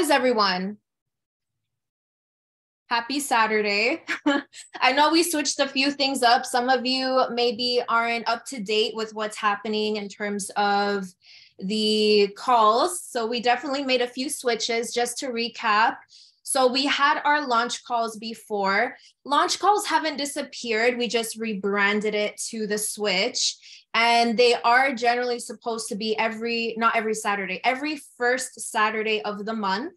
is everyone? Happy Saturday. I know we switched a few things up. Some of you maybe aren't up to date with what's happening in terms of the calls. So we definitely made a few switches just to recap. So we had our launch calls before. Launch calls haven't disappeared. We just rebranded it to the switch. And they are generally supposed to be not every Saturday, every first Saturday of the month.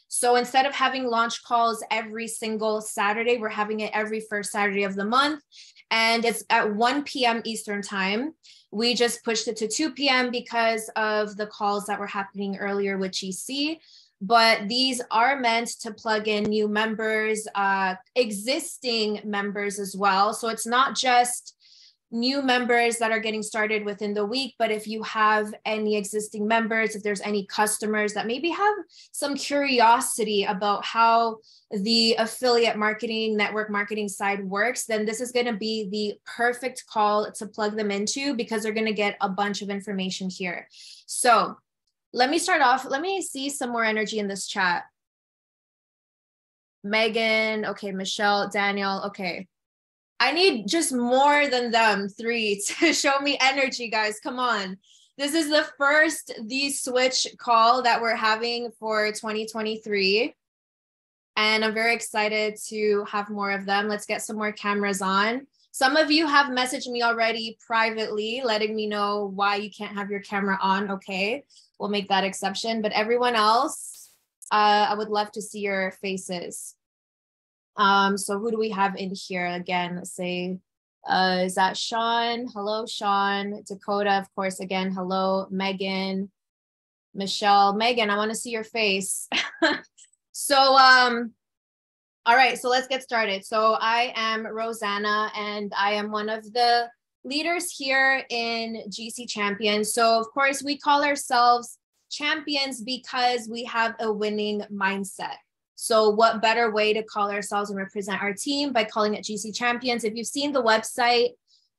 So instead of having launch calls every single Saturday, we're having it every first Saturday of the month. And it's at 1 p.m. Eastern time. We just pushed it to 2 p.m. because of the calls that were happening earlier with GC. But these are meant to plug in new members, existing members as well. So it's not just new members that are getting started within the week, but if you have any existing members, if there's any customers that maybe have some curiosity about how the affiliate marketing, network marketing side works, then this is going to be the perfect call to plug them into because they're going to get a bunch of information here. So let me start off. Let me see some more energy in this chat. Megan, okay, Michelle, Daniel, okay. I need just more than them three to show me energy, guys. Come on. This is the first switch call that we're having for 2023. And I'm very excited to have more of them. Let's get some more cameras on. Some of you have messaged me already privately, letting me know why you can't have your camera on. Okay, we'll make that exception. But everyone else, I would love to see your faces. So who do we have in here again? Let's say, is that Sean? Hello, Sean. Dakota, of course, again, hello. Megan, Michelle, Megan, I want to see your face. So, all right, so let's get started. So I am Rosanna and I am one of the leaders here in GC Champions. So of course we call ourselves champions because we have a winning mindset. So what better way to call ourselves and represent our team by calling it GC Champions? If you've seen the website,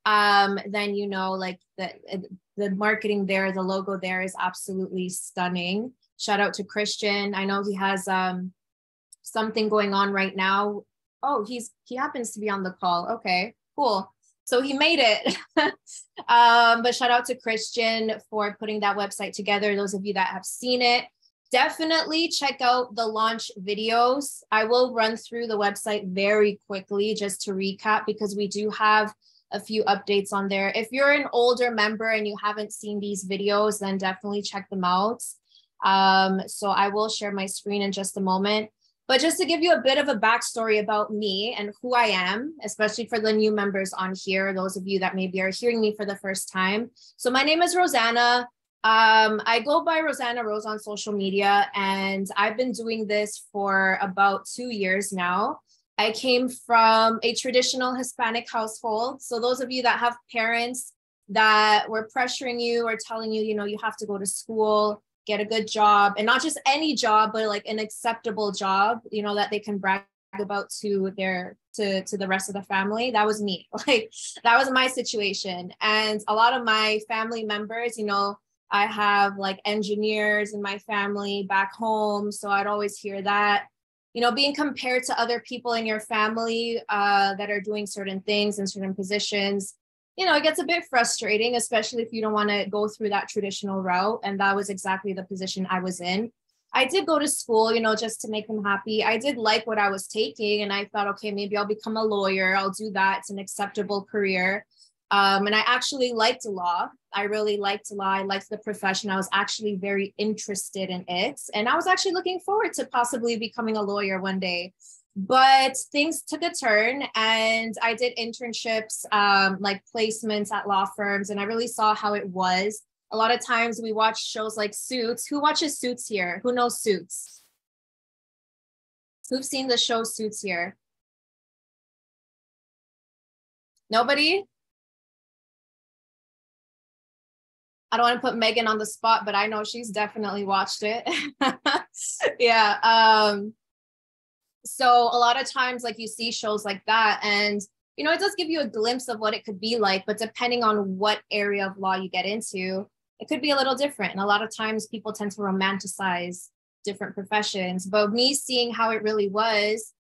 then you know like the marketing there, the logo there is absolutely stunning. Shout out to Christian. I know he has something going on right now. Oh, he happens to be on the call. Okay, cool. So he made it. But shout out to Christian for putting that website together. Those of you that have seen it, definitely check out the launch videos. I will run through the website very quickly just to recap because we do have a few updates on there. If you're an older member and you haven't seen these videos, then definitely check them out. So I will share my screen in just a moment. But just to give you a bit of a backstory about me and who I am, especially for the new members on here, those of you that maybe are hearing me for the first time. So my name is Rosanna. I go by Rosanna Rose on social media, and I've been doing this for about 2 years now. I came from a traditional Hispanic household. So those of you that have parents that were pressuring you or telling you, you know, you have to go to school, get a good job, and not just any job, but like an acceptable job, you know, that they can brag about to the rest of the family. That was me. Like that was my situation. And a lot of my family members, you know, I have like engineers in my family back home. So I'd always hear that, you know, being compared to other people in your family that are doing certain things in certain positions, you know, it gets a bit frustrating, especially if you don't want to go through that traditional route. And that was exactly the position I was in. I did go to school, you know, just to make them happy. I did like what I was taking. And I thought, okay, maybe I'll become a lawyer. I'll do that. It's an acceptable career. And I actually liked law. I really liked law. I liked the profession. I was actually very interested in it. And I was actually looking forward to possibly becoming a lawyer one day. But things took a turn and I did internships, like placements at law firms. And I really saw how it was. A lot of times we watch shows like Suits. Who watches Suits here? Who knows Suits? Who've seen the show Suits here? Nobody? I don't want to put Megan on the spot, but I know she's definitely watched it. Yeah. So a lot of times, like you see shows like that, and you know, it does give you a glimpse of what it could be like, but depending on what area of law you get into, it could be a little different. And a lot of times people tend to romanticize different professions. But me seeing how it really was,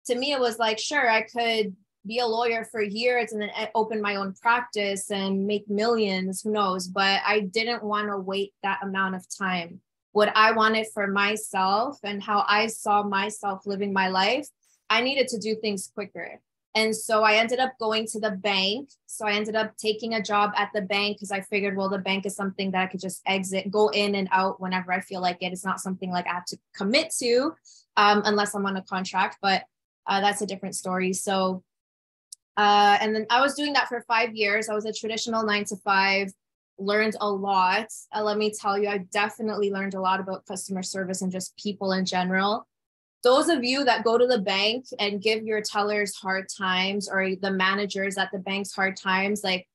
to me, it was like, sure, I could be a lawyer for years and then open my own practice and make millions, who knows? But I didn't want to wait that amount of time. What I wanted for myself and how I saw myself living my life, I needed to do things quicker. And so I ended up going to the bank. So I ended up taking a job at the bank because I figured, well, the bank is something that I could just exit, go in and out whenever I feel like it. It's not something like I have to commit to unless I'm on a contract, but that's a different story. So, and then I was doing that for 5 years. I was a traditional 9 to 5, learned a lot. Let me tell you, I definitely learned a lot about customer service and just people in general. Those of you that go to the bank and give your tellers hard times, or the managers at the banks hard times, like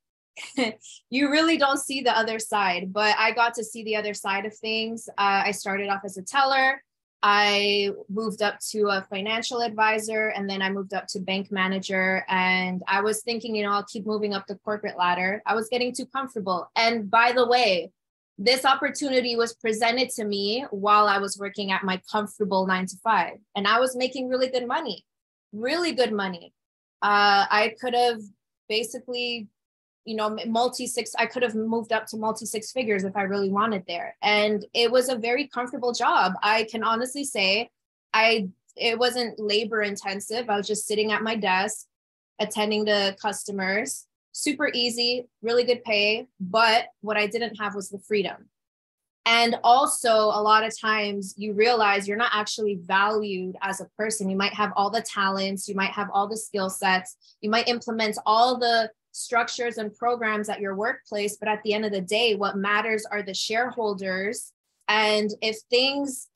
you really don't see the other side, but I got to see the other side of things. I started off as a teller. I moved up to a financial advisor, and then I moved up to bank manager. And I was thinking, you know, I'll keep moving up the corporate ladder. I was getting too comfortable. And by the way, this opportunity was presented to me while I was working at my comfortable 9 to 5, and I was making really good money, really good money. I could have basically, you know, I could have moved up to multi-6 figures if I really wanted there. And it was a very comfortable job. I can honestly say it wasn't labor intensive. I was just sitting at my desk, attending to customers. Super easy, really good pay. But what I didn't have was the freedom. And also, a lot of times you realize you're not actually valued as a person. You might have all the talents, you might have all the skill sets, you might implement all the structures and programs at your workplace. But at the end of the day, what matters are the shareholders. And if things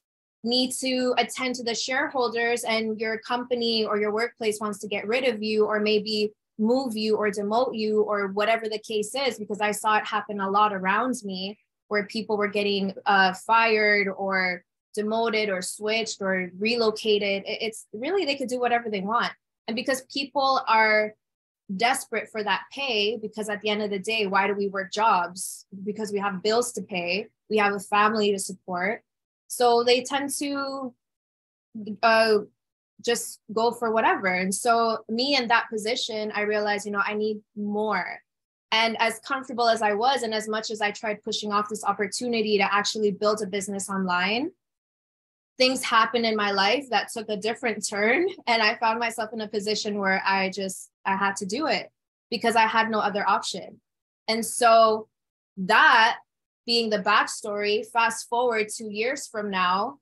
need to attend to the shareholders and your company or your workplace wants to get rid of you, or maybe move you or demote you, or whatever the case is, because I saw it happen a lot around me where people were getting fired or demoted or switched or relocated. It's really, they could do whatever they want. And because people are desperate for that pay, because at the end of the day, why do we work jobs? Because we have bills to pay, we have a family to support. So they tend to just go for whatever. And so me in that position, I realized, you know, I need more. And as comfortable as I was, and as much as I tried pushing off this opportunity to actually build a business online, things happened in my life that took a different turn. And I found myself in a position where I had to do it because I had no other option. And so that being the backstory, fast forward 2 years from now,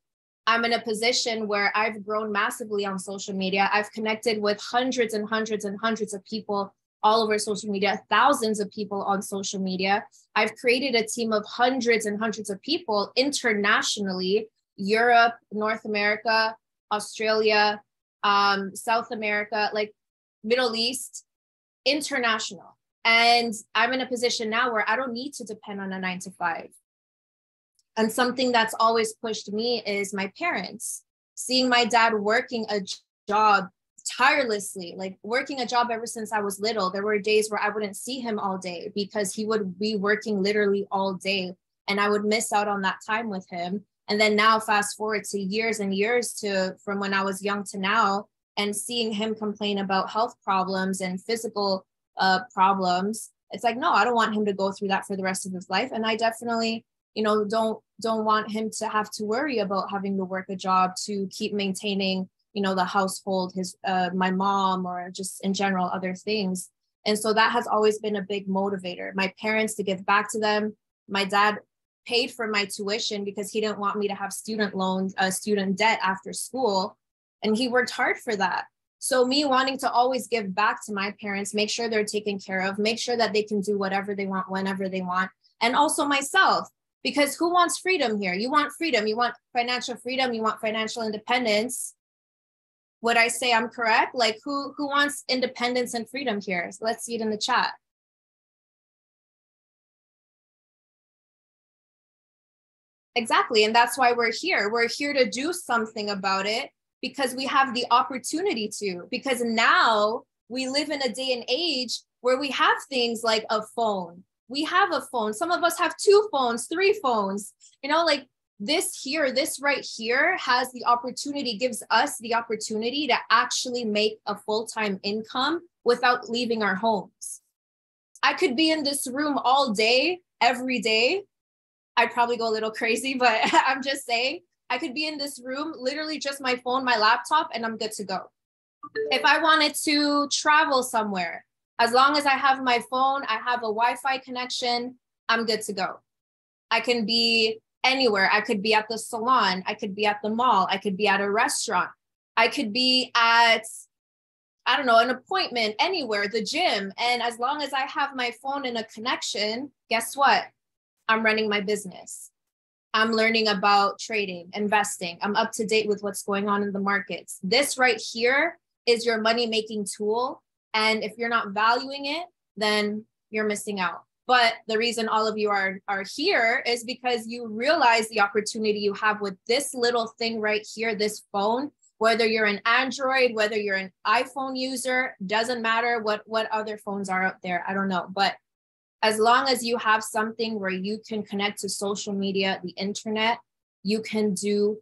I'm in a position where I've grown massively on social media. I've connected with hundreds and hundreds and hundreds of people all over social media, thousands of people on social media. I've created a team of hundreds and hundreds of people internationally, Europe, North America, Australia, South America, like Middle East, international. And I'm in a position now where I don't need to depend on a 9 to 5. And something that's always pushed me is my parents. Seeing my dad working a job tirelessly, like working a job ever since I was little. There were days where I wouldn't see him all day because he would be working literally all day, and I would miss out on that time with him. And then now fast forward to years and years from when I was young to now, and seeing him complain about health problems and physical problems. It's like, no, I don't want him to go through that for the rest of his life. And I definitely, you know, don't want him to have to worry about having to work a job to keep maintaining, you know, the household, my mom, or just in general, other things. And so that has always been a big motivator. My parents, to give back to them. My dad paid for my tuition because he didn't want me to have student loans, student debt after school. And he worked hard for that. So me wanting to always give back to my parents, make sure they're taken care of, make sure that they can do whatever they want, whenever they want. And also myself, because who wants freedom here? You want freedom. You want financial freedom. You want financial independence. Would I say I'm correct? Like who wants independence and freedom here? So let's see it in the chat. Exactly. And that's why we're here. We're here to do something about it because we have the opportunity to, because now we live in a day and age where we have things like a phone. We have a phone. Some of us have 2 phones, 3 phones, you know, like this here, this right here has the opportunity, gives us the opportunity to actually make a full-time income without leaving our homes. I could be in this room all day, every day. I'd probably go a little crazy, but I'm just saying, I could be in this room, literally just my phone, my laptop, and I'm good to go. If I wanted to travel somewhere, as long as I have my phone, I have a Wi-Fi connection, I'm good to go. I can be anywhere. I could be at the salon. I could be at the mall. I could be at a restaurant. I could be at, I don't know, an appointment, anywhere, the gym. And as long as I have my phone and a connection, guess what? I'm running my business. I'm learning about trading, investing. I'm up to date with what's going on in the markets. This right here is your money-making tool. And if you're not valuing it, then you're missing out. But the reason all of you are here is because you realize the opportunity you have with this little thing right here, this phone, whether you're an Android, whether you're an iPhone user, doesn't matter what other phones are out there. I don't know. But as long as you have something where you can connect to social media, the internet, you can do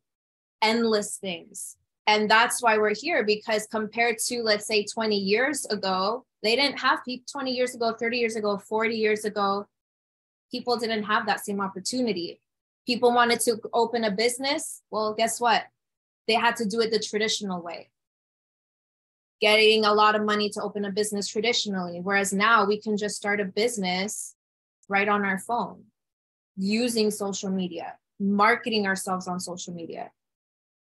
endless things. And that's why we're here, because compared to, let's say, 20 years ago, they didn't have people 20 years ago, 30 years ago, 40 years ago. People didn't have that same opportunity. People wanted to open a business. Well, guess what? They had to do it the traditional way, getting a lot of money to open a business traditionally. Whereas now we can just start a business right on our phone, using social media, marketing ourselves on social media.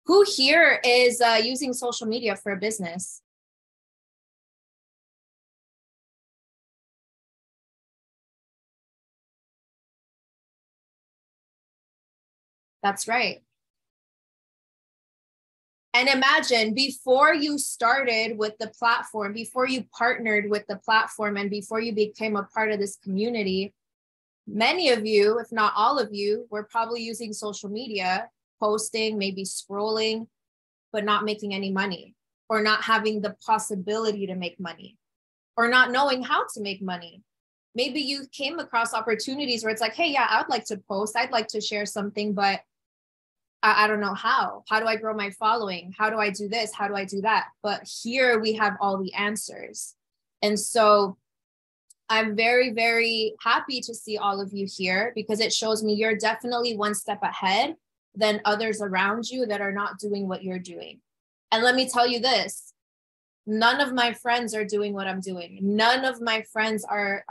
Who here is using social media for a business? That's right. And imagine, before you started with the platform, before you partnered with the platform, and before you became a part of this community, many of you, if not all of you, were probably using social media, posting, maybe scrolling, but not making any money, or not having the possibility to make money, or not knowing how to make money. Maybe you came across opportunities where it's like, hey, yeah, I'd like to post, I'd like to share something, but I don't know how. How do I grow my following? How do I do this? How do I do that? But here we have all the answers. And so I'm very, very happy to see all of you here, because it shows me you're definitely one step ahead than others around you that are not doing what you're doing. And let me tell you this, none of my friends are doing what I'm doing. None of my friends are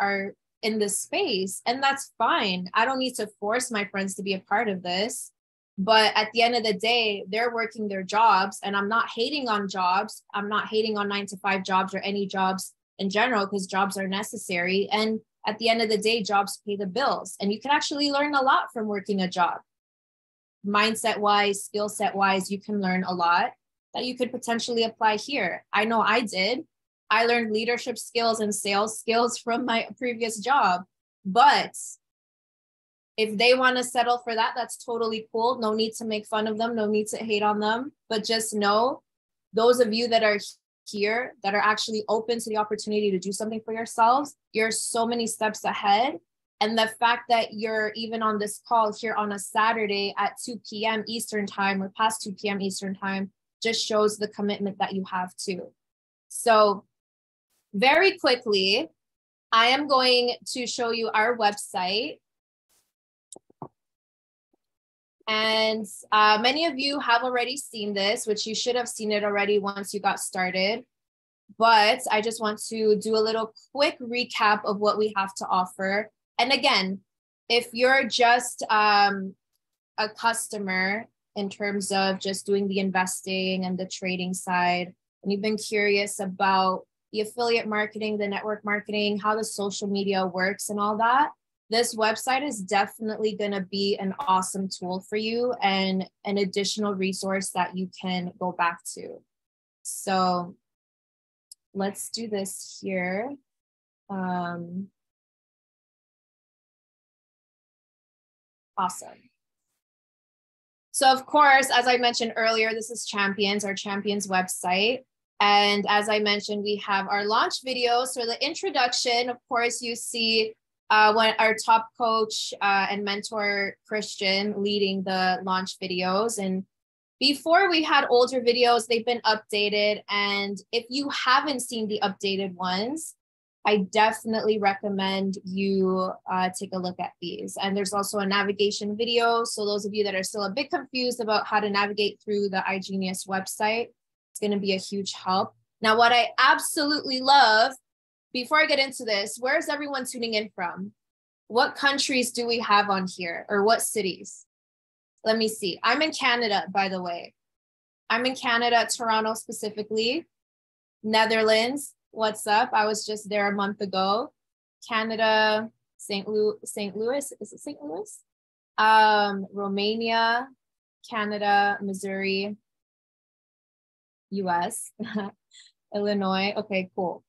in this space, and that's fine. I don't need to force my friends to be a part of this. But at the end of the day, they're working their jobs, and I'm not hating on jobs. I'm not hating on 9-to-5 jobs or any jobs in general, because jobs are necessary. And at the end of the day, jobs pay the bills, and you can actually learn a lot from working a job. Mindset wise, skill set wise, you can learn a lot that you could potentially apply here. I know I did. I learned leadership skills and sales skills from my previous job, but if they want to settle for that, that's totally cool. No need to make fun of them. No need to hate on them. But just know, those of you that are here, that are actually open to the opportunity to do something for yourselves, you're so many steps ahead. And the fact that you're even on this call here on a Saturday at 2 p.m. Eastern time, or past 2 p.m. Eastern time, just shows the commitment that you have too. So very quickly, I am going to show you our website. And many of you have already seen this, which you should have seen it already once you got started. But I just want to do a little quick recap of what we have to offer. And again, if you're just a customer in terms of just doing the investing and the trading side, and you've been curious about the affiliate marketing, the network marketing, how the social media works and all that, this website is definitely going to be an awesome tool for you and an additional resource that you can go back to. So let's do this here. Awesome. So of course, as I mentioned earlier, this is Champions, our Champions website. And as I mentioned, we have our launch video. So the introduction, of course, you see when our top coach and mentor, Christian, leading the launch videos. And before we had older videos, they've been updated. And if you haven't seen the updated ones, I definitely recommend you take a look at these. And there's also a navigation video. So those of you that are still a bit confused about how to navigate through the iGenius website, it's going to be a huge help. Now, what I absolutely love, before I get into this, where's everyone tuning in from? What countries do we have on here, or what cities? Let me see. I'm in Canada, by the way. I'm in Canada, Toronto specifically. Netherlands, what's up? I was just there a month ago. Canada, St. Louis, is it St. Louis? Romania, Canada, Missouri, US, Illinois. Okay, cool.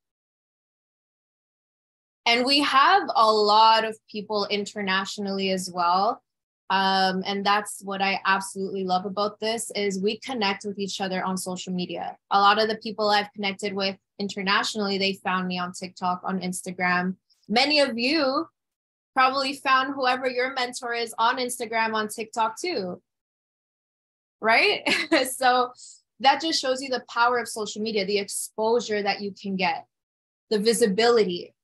And we have a lot of people internationally as well. And that's what I absolutely love about this is we connect with each other on social media. A lot of the people I've connected with internationally, they found me on TikTok, on Instagram. Many of you probably found whoever your mentor is on Instagram, on TikTok too, right? So that just shows you the power of social media, the exposure that you can get, the visibility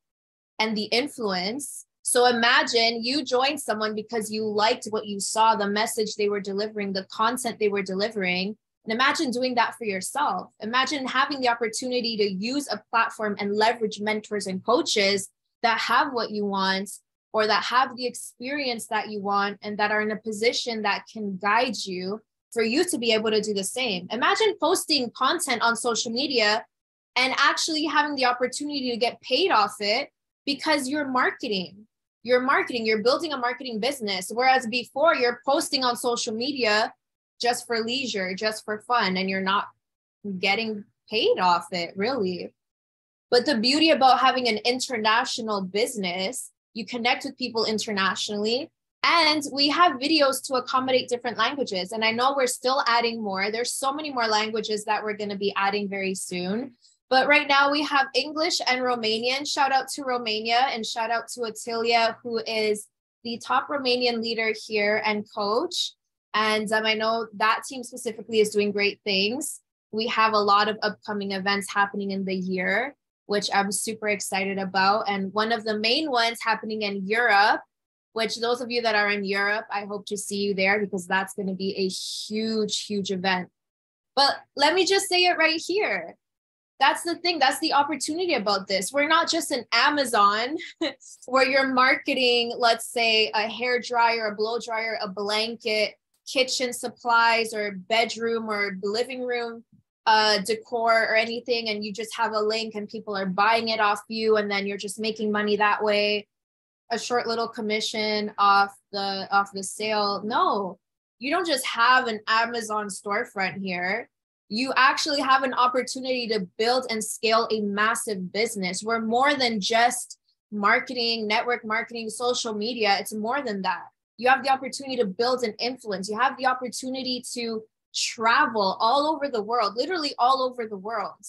and the influence. So imagine you joined someone because you liked what you saw, the message they were delivering, the content they were delivering. And imagine doing that for yourself. Imagine having the opportunity to use a platform and leverage mentors and coaches that have what you want, or that have the experience that you want, and that are in a position that can guide you for you to be able to do the same. Imagine posting content on social media and actually having the opportunity to get paid off it because you're marketing, you're building a marketing business. Whereas before you're posting on social media just for leisure, just for fun, and you're not getting paid off it really. But the beauty about having an international business, you connect with people internationally, and we have videos to accommodate different languages. And I know we're still adding more. There's so many more languages that we're going to be adding very soon. But right now we have English and Romanian. Shout out to Romania, and shout out to Atilia, who is the top Romanian leader here and coach. And I know that team specifically is doing great things. We have a lot of upcoming events happening in the year, which I'm super excited about. And one of the main ones happening in Europe, which those of you that are in Europe, I hope to see you there because that's going to be a huge, huge event. But let me just say it right here. That's the thing. That's the opportunity about this. We're not just an Amazon where you're marketing, let's say, a hair dryer, a blow dryer, a blanket, kitchen supplies, or bedroom or living room decor or anything, and you just have a link and people are buying it off you, and then you're just making money that way, a short little commission off the sale. No, you don't just have an Amazon storefront here. You actually have an opportunity to build and scale a massive business. We're more than just marketing, network marketing, social media. It's more than that. You have the opportunity to build an influence. You have the opportunity to travel all over the world, literally all over the world.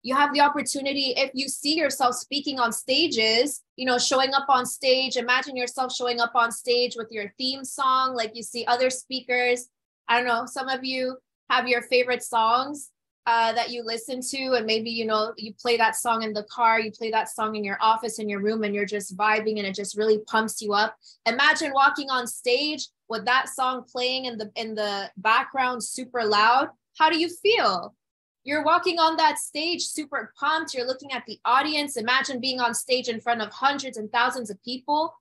You have the opportunity, if you see yourself speaking on stages, showing up on stage, imagine yourself showing up on stage with your theme song, like you see other speakers. I don't know, some of you have your favorite songs that you listen to, and maybe, you play that song in the car, you play that song in your office, in your room, and you're just vibing and it just really pumps you up. Imagine walking on stage with that song playing in the background super loud. How do you feel? You're walking on that stage super pumped. You're looking at the audience. Imagine being on stage in front of hundreds and thousands of people,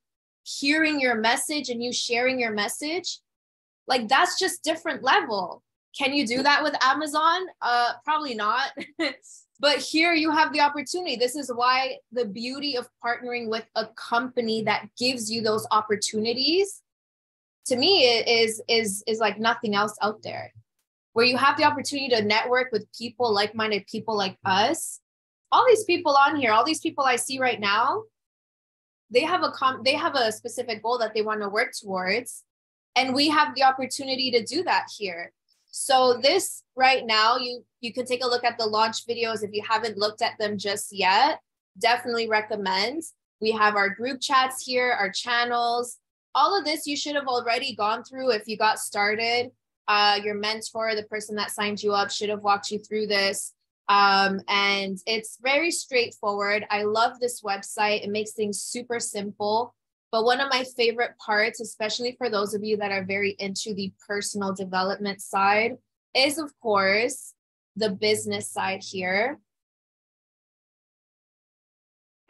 hearing your message and you sharing your message. Like, that's just different level. Can you do that with Amazon? Probably not. But here you have the opportunity. This is why the beauty of partnering with a company that gives you those opportunities, to me, is like nothing else out there, where you have the opportunity to network with people, like-minded people like us. All these people on here, all these people I see right now, they have a specific goal that they want to work towards. And we have the opportunity to do that here. So this right now, you can take a look at the launch videos if you haven't looked at them just yet. Definitely recommend. We have our group chats here, our channels. All of this you should have already gone through if you got started. Your mentor, the person that signed you up, should have walked you through this. And it's very straightforward. I love this website. It makes things super simple. But one of my favorite parts, especially for those of you that are very into the personal development side, is of course the business side here.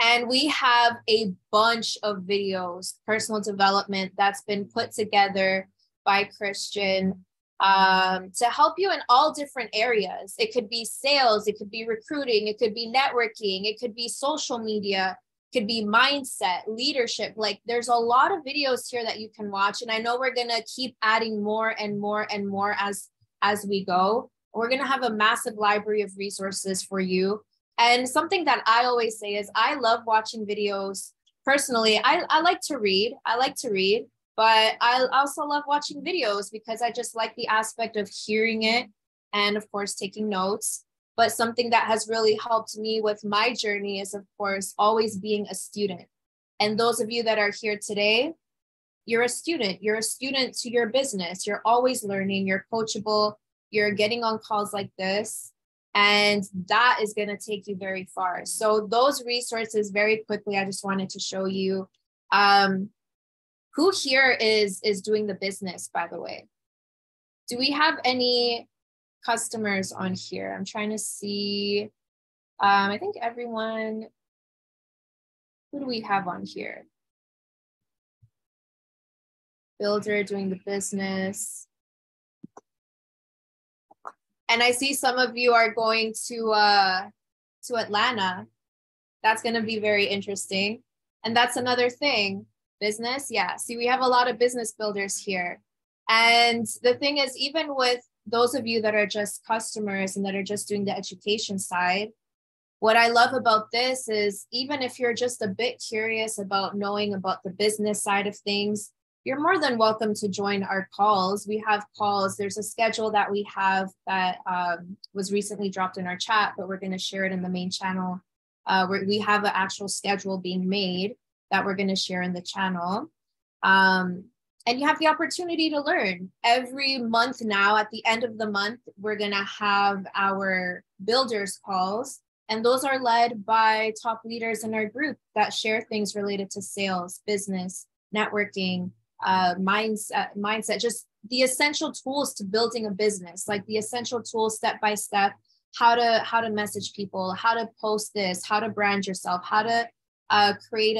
And we have a bunch of videos, personal development, that's been put together by Christian to help you in all different areas. It could be sales, it could be recruiting, it could be networking, it could be social media, it could be mindset, leadership. Like there's a lot of videos here that you can watch. And I know we're going to keep adding more and more and more as we go. We're going to have a massive library of resources for you. And something that I always say is I love watching videos. Personally, I like to read. But I also love watching videos because I just like the aspect of hearing it and, of course, taking notes. But something that has really helped me with my journey is, of course, always being a student. And those of you that are here today, you're a student. You're a student to your business. You're always learning. You're coachable. You're getting on calls like this. And that is going to take you very far. So those resources, very quickly, I just wanted to show you. Who here is doing the business, by the way? Do we have any customers on here? I'm trying to see. I think everyone, who do we have on here? Builder doing the business. And I see some of you are going to Atlanta. That's going to be very interesting. And that's another thing. Business, yeah. See, we have a lot of business builders here. And the thing is, even with those of you that are just customers and that are just doing the education side, what I love about this is even if you're just a bit curious about knowing about the business side of things, you're more than welcome to join our calls. We have calls. There's a schedule that we have that was recently dropped in our chat, but we're going to share it in the main channel. We have an actual schedule being made that we're going to share in the channel. And you have the opportunity to learn. Every month now, at the end of the month, we're going to have our builders calls. And those are led by top leaders in our group that share things related to sales, business, networking, mindset, just the essential tools to building a business, like the essential tools step by step, how to message people, how to post this, how to brand yourself, how to create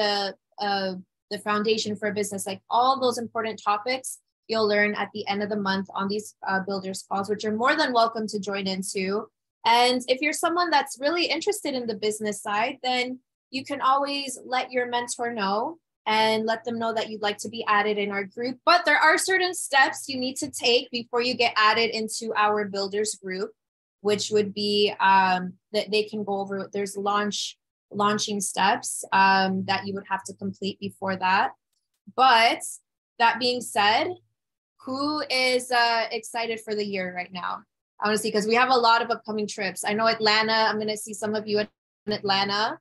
the foundation for a business, like all those important topics you'll learn at the end of the month on these builders calls, which you're more than welcome to join into. And if you're someone that's really interested in the business side, then you can always let your mentor know and let them know that you'd like to be added in our group. But there are certain steps you need to take before you get added into our builders group, which would be that they can go over. There's launching steps that you would have to complete before that. But that being said, who is excited for the year right now? I want to see, because we have a lot of upcoming trips. I know Atlanta, I'm going to see some of you in Atlanta,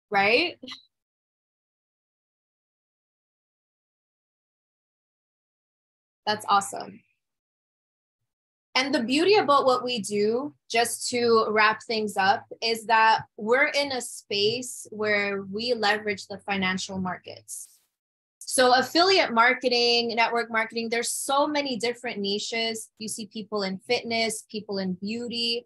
right? That's awesome. And the beauty about what we do, just to wrap things up, is that we're in a space where we leverage the financial markets. So affiliate marketing, network marketing, there's so many different niches. You see people in fitness, people in beauty,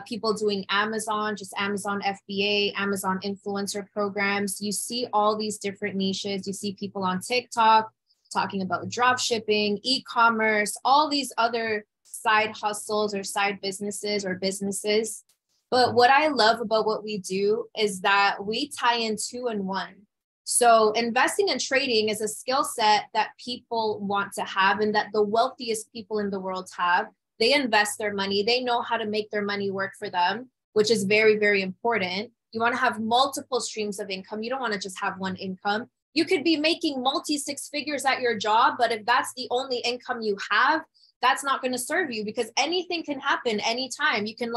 people doing Amazon, just Amazon FBA, Amazon influencer programs. You see all these different niches. You see people on TikTok talking about drop shipping, e-commerce, all these other side hustles or side businesses or businesses. But what I love about what we do is that we tie in two in one. So investing and trading is a skill set that people want to have, and that the wealthiest people in the world have. They invest their money. They know how to make their money work for them, which is very, very important. You want to have multiple streams of income. You don't want to just have one income. You could be making multi-six figures at your job, but if that's the only income you have, that's not going to serve you, because anything can happen anytime. You can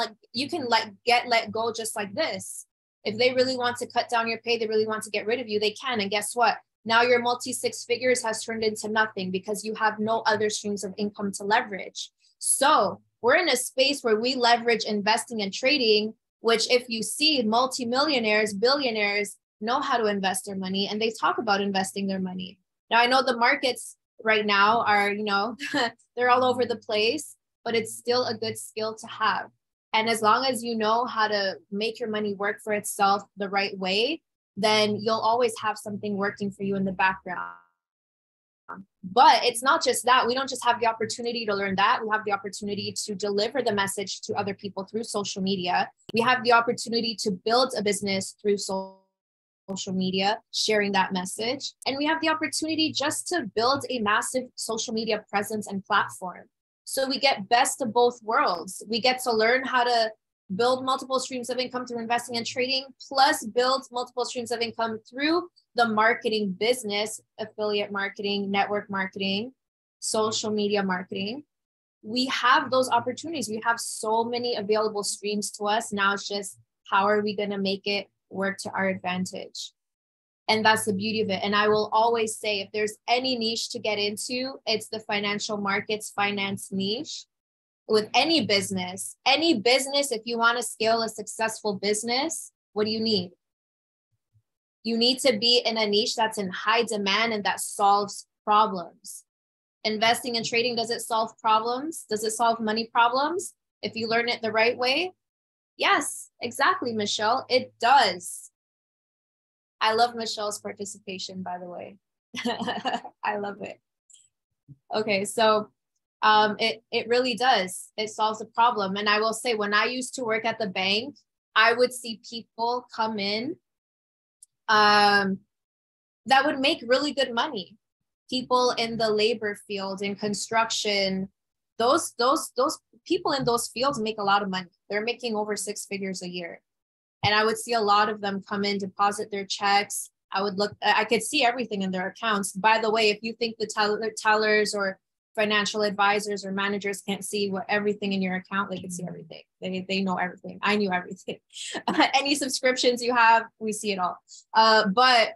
get let go just like this. If they really want to cut down your pay, they really want to get rid of you, they can. And guess what? Now your multi six figures has turned into nothing because you have no other streams of income to leverage. So we're in a space where we leverage investing and trading, which if you see multimillionaires, billionaires know how to invest their money and they talk about investing their money. Now I know the markets right now are, they're all over the place, but it's still a good skill to have. And as long as you know how to make your money work for itself the right way, then you'll always have something working for you in the background. But it's not just that. We don't just have the opportunity to learn that. We have the opportunity to deliver the message to other people through social media. We have the opportunity to build a business through social media, sharing that message. And we have the opportunity just to build a massive social media presence and platform. So we get best of both worlds. We get to learn how to build multiple streams of income through investing and trading, plus build multiple streams of income through the marketing business, affiliate marketing, network marketing, social media marketing. We have those opportunities. We have so many available streams to us. Now it's just, how are we going to make it work to our advantage? And that's the beauty of it. And I will always say, if there's any niche to get into, it's the financial markets, finance niche. With any business, if you want to scale a successful business, what do you need? You need to be in a niche that's in high demand and that solves problems. Investing and trading, does it solve problems? Does it solve money problems? If you learn it the right way? Yes, exactly, Michelle. It does. I love Michelle's participation, by the way. I love it. Okay, so it really does. It solves a problem. And I will say, when I used to work at the bank, I would see people come in that would make really good money. People in the labor field, in construction, those people in those fields make a lot of money. They're making over 6 figures a year. And I would see a lot of them come in, deposit their checks. I could see everything in their accounts. By the way, if you think the tellers or financial advisors or managers can't see everything in your account, they can see everything. They know everything. I knew everything. Any subscriptions you have, we see it all. But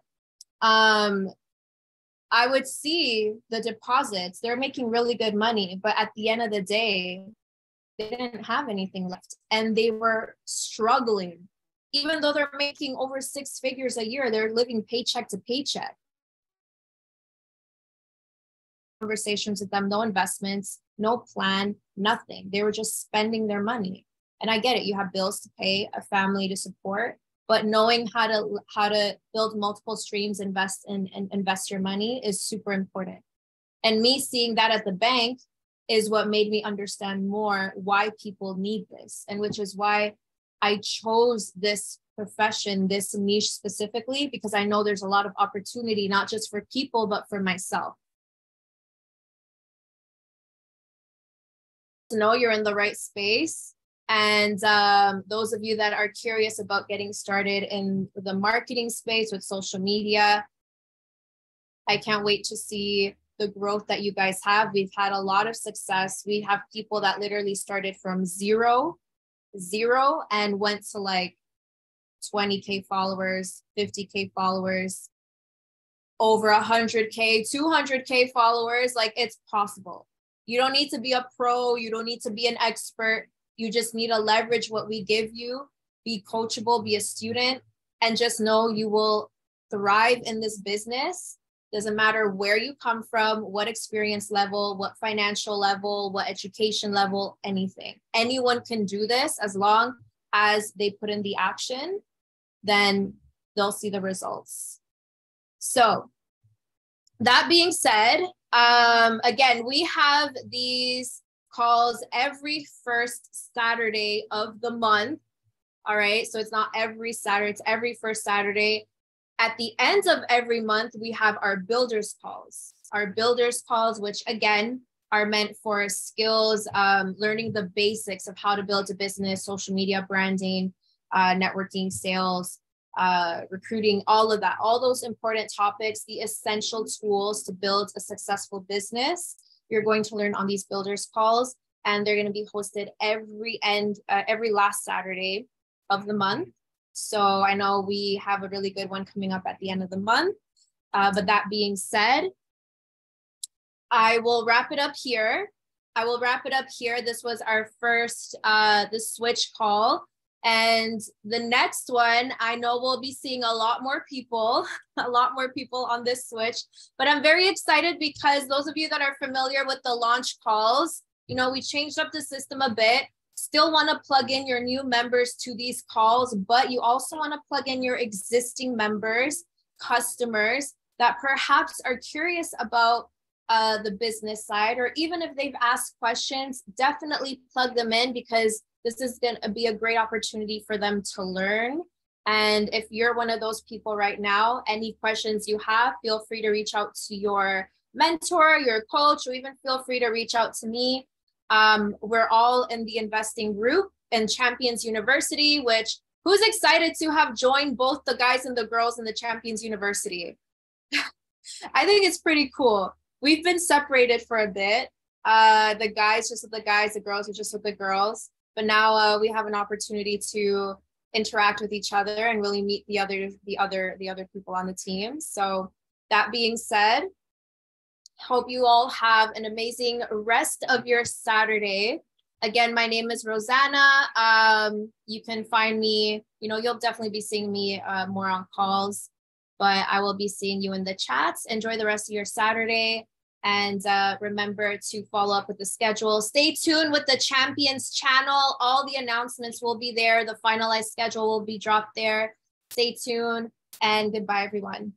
I would see the deposits. They're making really good money, but at the end of the day, they didn't have anything left and they were struggling. Even though they're making over 6 figures a year, they're living paycheck to paycheck. Conversations with them, no investments, no plan, nothing. They were just spending their money. And I get it. You have bills to pay, a family to support, but knowing how to build multiple streams, invest your money is super important. And me seeing that at the bank is what made me understand more why people need this, and which is why I chose this profession, this niche specifically, because I know there's a lot of opportunity, not just for people, but for myself. To know you're in the right space. And those of you that are curious about getting started in the marketing space with social media, I can't wait to see the growth that you guys have. We've had a lot of success. We have people that literally started from zero and went to like 20K followers, 50K followers, over 100K, 200K followers. Like, it's possible. You don't need to be a pro. You don't need to be an expert. You just need to leverage what we give you, be coachable, be a student, and just know you will thrive in this business. Doesn't matter where you come from, what experience level, what financial level, what education level, anything. Anyone can do this as long as they put in the action, then they'll see the results. So that being said, again, we have these calls every first Saturday of the month. All right. So it's not every Saturday, it's every first Saturday. At the end of every month, we have our builders calls. Our builders calls, which again, are meant for skills, learning the basics of how to build a business, social media, branding, networking, sales, recruiting, all of that, all those important topics, the essential tools to build a successful business. You're going to learn on these builders calls, and they're going to be hosted every last Saturday of the month. So I know we have a really good one coming up at the end of the month. But that being said, I will wrap it up here. This was our first the switch call. And the next one, I know we'll be seeing a lot more people, on this switch. But I'm very excited because those of you that are familiar with the launch calls, you know, we changed up the system a bit. Still want to plug in your new members to these calls, but you also want to plug in your existing members, customers that perhaps are curious about the business side, or even if they've asked questions, definitely plug them in, because this is going to be a great opportunity for them to learn. And if you're one of those people right now, any questions you have, feel free to reach out to your mentor, your coach, or even feel free to reach out to me. We're all in the investing group in Champions University, which who's excited to have joined both the guys and the girls in the Champions University? I think it's pretty cool. We've been separated for a bit. The guys just with the guys, the girls are just with the girls. But now we have an opportunity to interact with each other and really meet the other people on the team. So that being said, hope you all have an amazing rest of your Saturday. Again, my name is Rosanna. You can find me, you know, you'll definitely be seeing me more on calls, but I will be seeing you in the chats. Enjoy the rest of your Saturday. And remember to follow up with the schedule. Stay tuned with the Champions channel. All the announcements will be there. The finalized schedule will be dropped there. Stay tuned and goodbye, everyone.